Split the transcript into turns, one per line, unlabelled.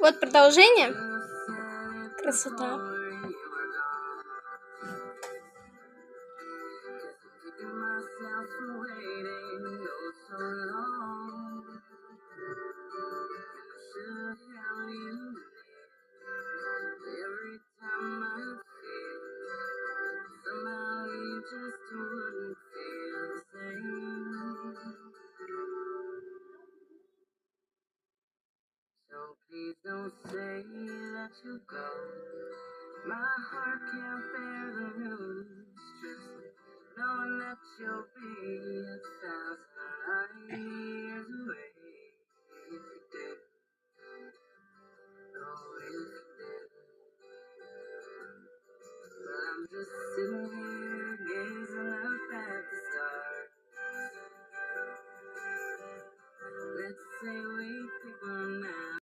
Вот продолжение. Красота.
Please don't say that you go. My heart can't bear the news. Just knowing that you'll be 1,000 light years away.